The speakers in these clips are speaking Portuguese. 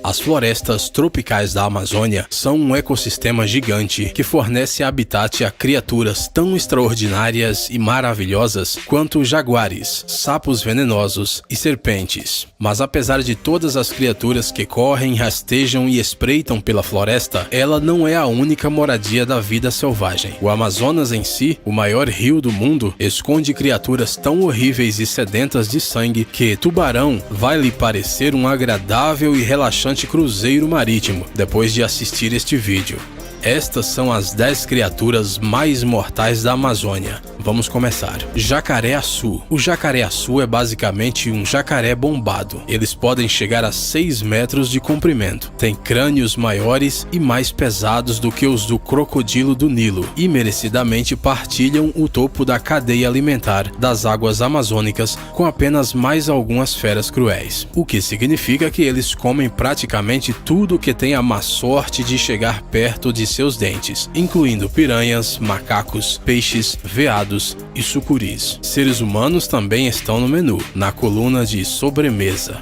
As florestas tropicais da Amazônia são um ecossistema gigante que fornece habitat a criaturas tão extraordinárias e maravilhosas quanto jaguares, sapos venenosos e serpentes. Mas apesar de todas as criaturas que correm, rastejam e espreitam pela floresta, ela não é a única moradia da vida selvagem. O Amazonas em si, o maior rio do mundo, esconde criaturas tão horríveis e sedentas de sangue que Tubarão vai lhe parecer um agradável e relaxante cruzeiro marítimo depois de assistir este vídeo. Estas são as 10 criaturas mais mortais da Amazônia. Vamos começar. Jacaré-açu. O jacaré-açu é basicamente um jacaré bombado. Eles podem chegar a 6 metros de comprimento. Tem crânios maiores e mais pesados do que os do crocodilo do Nilo e merecidamente partilham o topo da cadeia alimentar das águas amazônicas com apenas mais algumas feras cruéis. O que significa que eles comem praticamente tudo que tem a má sorte de chegar perto de seus dentes, incluindo piranhas, macacos, peixes, veados e sucuris. Seres humanos também estão no menu, na coluna de sobremesa.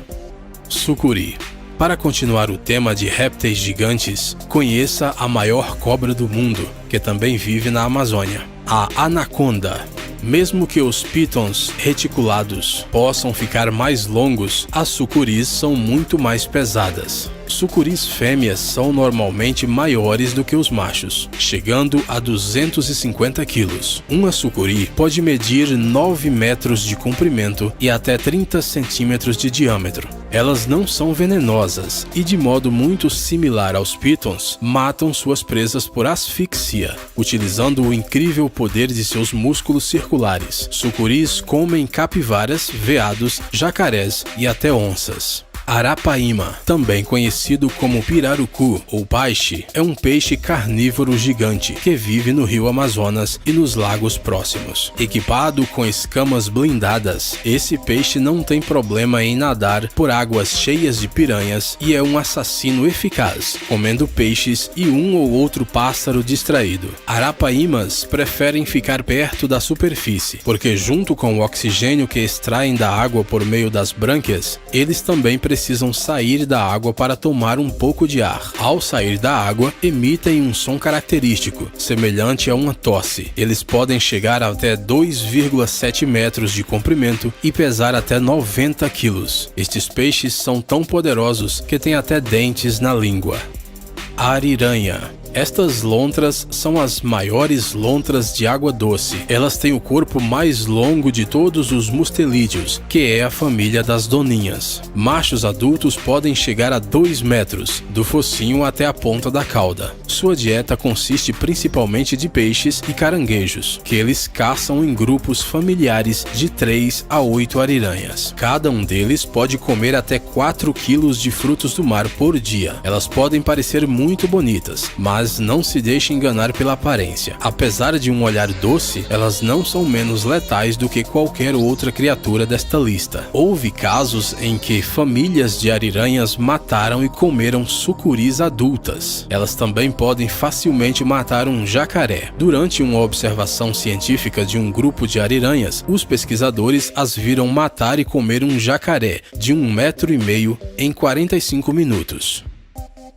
Sucuri. Para continuar o tema de répteis gigantes, conheça a maior cobra do mundo, que também vive na Amazônia, a anaconda. Mesmo que os pitons reticulados possam ficar mais longos, as sucuris são muito mais pesadas. Sucuris fêmeas são normalmente maiores do que os machos, chegando a 250 quilos. Uma sucuri pode medir 9 metros de comprimento e até 30 centímetros de diâmetro. Elas não são venenosas e, de modo muito similar aos pitons, matam suas presas por asfixia, utilizando o incrível poder de seus músculos circulares. Sucuris comem capivaras, veados, jacarés e até onças. Arapaíma, também conhecido como pirarucu ou peixe, é um peixe carnívoro gigante que vive no rio Amazonas e nos lagos próximos. Equipado com escamas blindadas, esse peixe não tem problema em nadar por águas cheias de piranhas e é um assassino eficaz, comendo peixes e um ou outro pássaro distraído. Arapaímas preferem ficar perto da superfície, porque junto com o oxigênio que extraem da água por meio das brânquias, eles também precisam sair da água para tomar um pouco de ar. Ao sair da água, emitem um som característico, semelhante a uma tosse. Eles podem chegar até 2,7 metros de comprimento e pesar até 90 quilos. Estes peixes são tão poderosos que têm até dentes na língua. Ariranha. Estas lontras são as maiores lontras de água doce. Elas têm o corpo mais longo de todos os mustelídeos, que é a família das doninhas. Machos adultos podem chegar a 2 metros, do focinho até a ponta da cauda. Sua dieta consiste principalmente de peixes e caranguejos, que eles caçam em grupos familiares de 3 a 8 ariranhas. Cada um deles pode comer até 4 quilos de frutos do mar por dia. Elas podem parecer muito bonitas, mas não se deixe enganar pela aparência. Apesar de um olhar doce, elas não são menos letais do que qualquer outra criatura desta lista. Houve casos em que famílias de ariranhas mataram e comeram sucuris adultas. Elas também podem facilmente matar um jacaré. Durante uma observação científica de um grupo de ariranhas, os pesquisadores as viram matar e comer um jacaré de 1,5 metro em 45 minutos.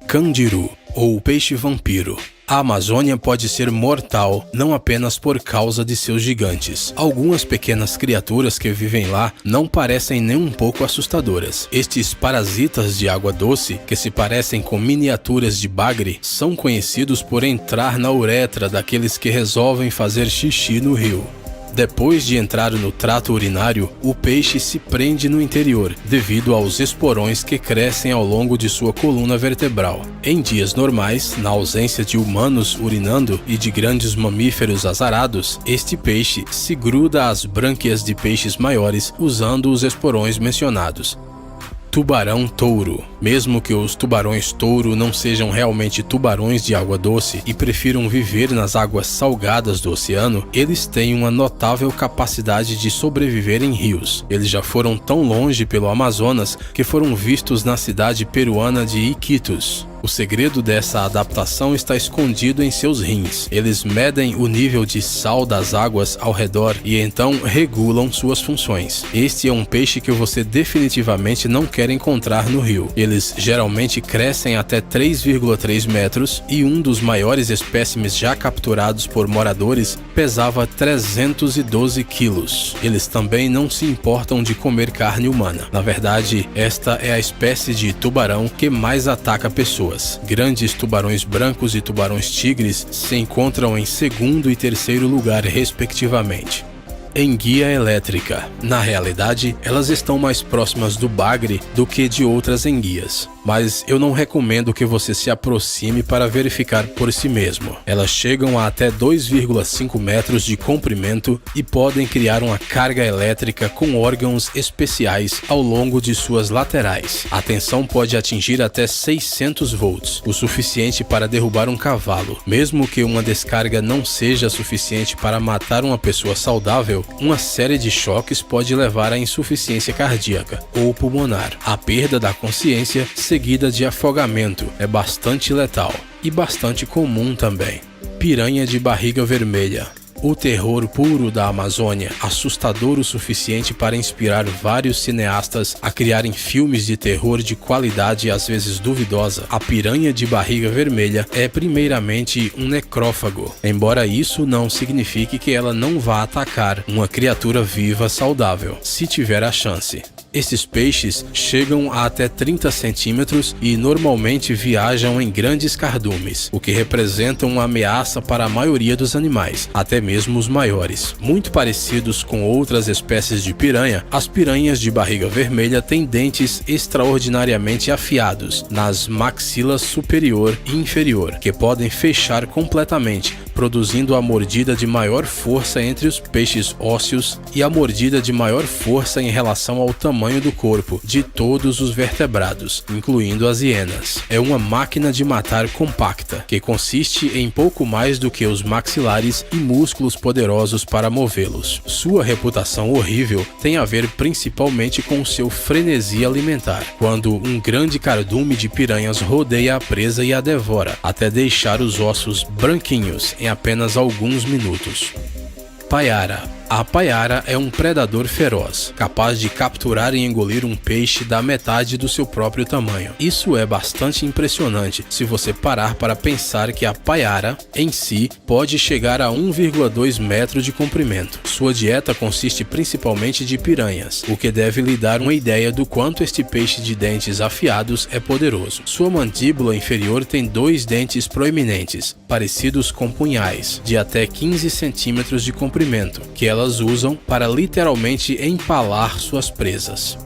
Candiru, ou peixe vampiro. A Amazônia pode ser mortal não apenas por causa de seus gigantes. Algumas pequenas criaturas que vivem lá não parecem nem um pouco assustadoras. Estes parasitas de água doce, que se parecem com miniaturas de bagre, são conhecidos por entrar na uretra daqueles que resolvem fazer xixi no rio. Depois de entrar no trato urinário, o peixe se prende no interior, devido aos esporões que crescem ao longo de sua coluna vertebral. Em dias normais, na ausência de humanos urinando e de grandes mamíferos azarados, este peixe se gruda às brânquias de peixes maiores usando os esporões mencionados. Tubarão-touro. Mesmo que os tubarões-touro não sejam realmente tubarões de água doce e prefiram viver nas águas salgadas do oceano, eles têm uma notável capacidade de sobreviver em rios. Eles já foram tão longe pelo Amazonas que foram vistos na cidade peruana de Iquitos. O segredo dessa adaptação está escondido em seus rins. Eles medem o nível de sal das águas ao redor e então regulam suas funções. Este é um peixe que você definitivamente não quer encontrar no rio. Ele Eles geralmente crescem até 3,3 metros e um dos maiores espécimes já capturados por moradores pesava 312 quilos. Eles também não se importam de comer carne humana. Na verdade, esta é a espécie de tubarão que mais ataca pessoas. Grandes tubarões brancos e tubarões tigres se encontram em segundo e terceiro lugar, respectivamente. Enguia elétrica. Na realidade, elas estão mais próximas do bagre do que de outras enguias, mas eu não recomendo que você se aproxime para verificar por si mesmo. Elas chegam a até 2,5 metros de comprimento e podem criar uma carga elétrica com órgãos especiais ao longo de suas laterais. A tensão pode atingir até 600 volts, o suficiente para derrubar um cavalo. Mesmo que uma descarga não seja suficiente para matar uma pessoa saudável, uma série de choques pode levar à insuficiência cardíaca ou pulmonar. A perda da consciência seguida de afogamento é bastante letal e bastante comum também. Piranha de barriga vermelha. O terror puro da Amazônia, assustador o suficiente para inspirar vários cineastas a criarem filmes de terror de qualidade às vezes duvidosa. A piranha de barriga vermelha é primeiramente um necrófago, embora isso não signifique que ela não vá atacar uma criatura viva saudável, se tiver a chance. Esses peixes chegam a até 30 centímetros e normalmente viajam em grandes cardumes, o que representa uma ameaça para a maioria dos animais, até mesmo os maiores. Muito parecidos com outras espécies de piranha, as piranhas de barriga vermelha têm dentes extraordinariamente afiados nas maxilas superior e inferior, que podem fechar completamente, produzindo a mordida de maior força entre os peixes ósseos e a mordida de maior força em relação ao tamanho do corpo de todos os vertebrados, incluindo as hienas. É uma máquina de matar compacta, que consiste em pouco mais do que os maxilares e músculos poderosos para movê-los. Sua reputação horrível tem a ver principalmente com seu frenesi alimentar, quando um grande cardume de piranhas rodeia a presa e a devora, até deixar os ossos branquinhos em apenas alguns minutos. Paiara. A paiara é um predador feroz, capaz de capturar e engolir um peixe da metade do seu próprio tamanho. Isso é bastante impressionante se você parar para pensar que a paiara, em si, pode chegar a 1,2 metros de comprimento. Sua dieta consiste principalmente de piranhas, o que deve lhe dar uma ideia do quanto este peixe de dentes afiados é poderoso. Sua mandíbula inferior tem 2 dentes proeminentes, parecidos com punhais, de até 15 centímetros de comprimento, que elas usam para literalmente empalar suas presas.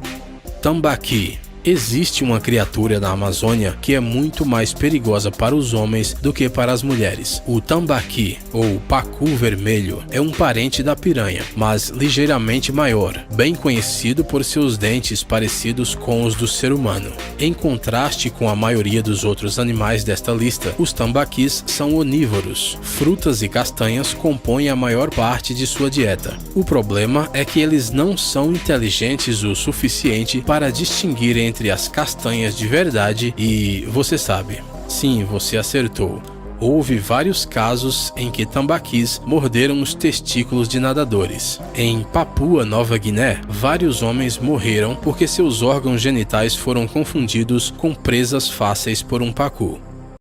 Tambaqui. Existe uma criatura na Amazônia que é muito mais perigosa para os homens do que para as mulheres. O tambaqui, ou pacu vermelho, é um parente da piranha, mas ligeiramente maior, bem conhecido por seus dentes parecidos com os do ser humano. Em contraste com a maioria dos outros animais desta lista, os tambaquis são onívoros. Frutas e castanhas compõem a maior parte de sua dieta. O problema é que eles não são inteligentes o suficiente para distinguir entre as castanhas de verdade e, você sabe, sim, você acertou. Houve vários casos em que tambaquis morderam os testículos de nadadores. Em Papua Nova Guiné, vários homens morreram porque seus órgãos genitais foram confundidos com presas fáceis por um pacu.